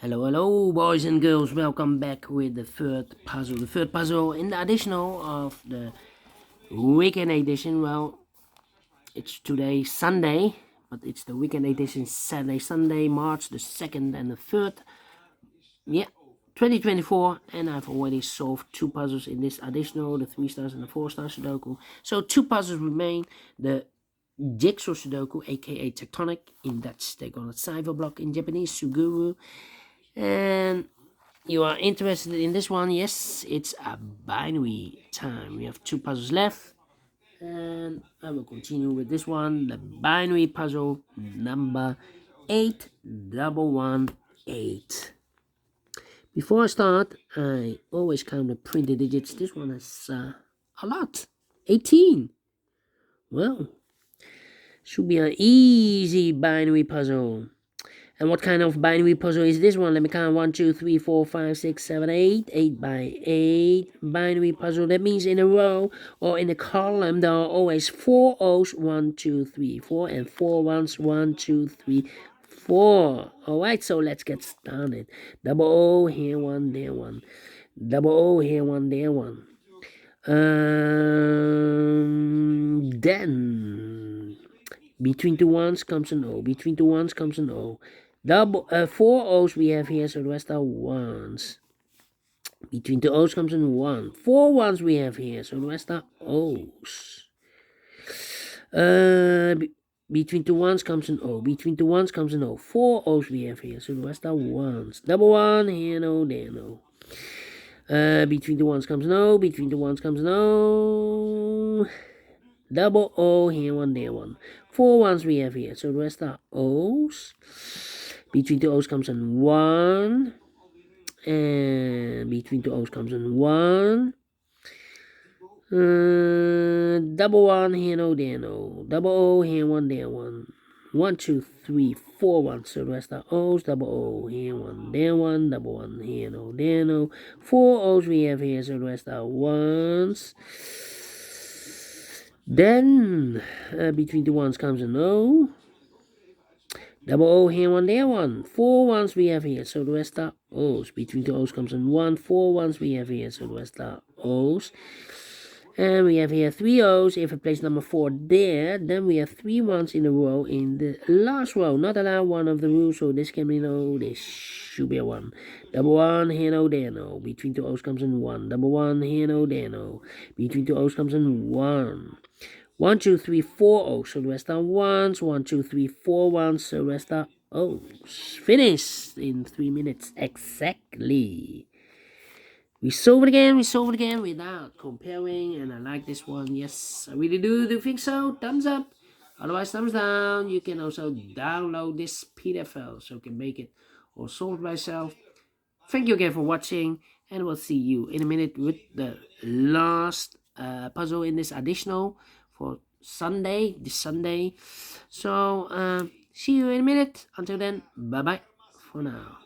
Hello, hello, boys and girls. Welcome back with the third puzzle. The third puzzle in the additional of the weekend edition. Well, it's today Sunday, but it's the weekend edition Saturday, Sunday, March the 2nd and the 3rd. Yeah, 2024. And I've already solved two puzzles in this additional, the 3-star and the 4-star Sudoku. So two puzzles remain. The Jigsaw Sudoku, aka Tectonic. In Dutch, they call it Cypher Block. In Japanese, Suguru. And you are interested in this one? Yes, it's a binary time. We have two puzzles left, and I will continue with this one, the binary puzzle number 8118. Before I start, I always count the printed digits. This one is a lot, 18. Well, should be an easy binary puzzle. And what kind of binary puzzle is this one? Let me count. 1, 2, 3, 4, 5, 6, 7, 8. 8 by 8 binary puzzle. That means in a row or in a column there are always 4 O's. 1, 2, 3, 4 and 4 ones. 1, 2, 3, 4. Alright, so let's get started. Double O here, one, there, one. Double O here, one, there, one. Then between two ones comes an O. Between two ones comes an O. Double 4 O's we have here, so the rest are ones. Between two O's comes an 1. 4 ones we have here, so the rest are O's. Between two ones comes an O. Between two ones comes an O. 4 O's we have here, so the rest are ones. Double 1 here, no, there, no. Between two ones comes an O. Between two ones comes an O. Double O here, one, there, one. 4 ones we have here, so the rest are O's. Between two O's comes an 1. And between two O's comes an 1. Double 1 here, no, there, no. Double O here, 1, there, 1. 1, 2, 3, 4 ones, so the rest are O's. Double O here, 1, there, 1. Double 1 here, no, there, no. 4 O's we have here, so the rest are ones. Then, between the ones comes an O. Double O here, 1, there, 1. 4 ones we have here, so the rest are O's. Between the O's comes an 1. 4 ones we have here, so the rest are O's. And we have here 3 O's. If I place number 4 there, then we have 3 ones in a row in the last row. Not allowed one of the rules, so this can be no, this should be a 1. Double 1 here, no, there, no. Between two O's comes an 1. Double 1 here, no, there, no. Between two O's comes an 1. 1, 2, 3, 4 O's, so the rest are ones. 1, 2, 3, 4 ones, so the rest are O's. Finished in 3 minutes exactly. We solve it again without comparing, and I like this one. Yes, I really do think so. Thumbs up. Otherwise, thumbs down. You can also download this PDF file so you can make it or solve it by yourself. Thank you again for watching, and we'll see you in a minute with the last puzzle in this additional for Sunday, this Sunday. So, see you in a minute. Until then, bye-bye for now.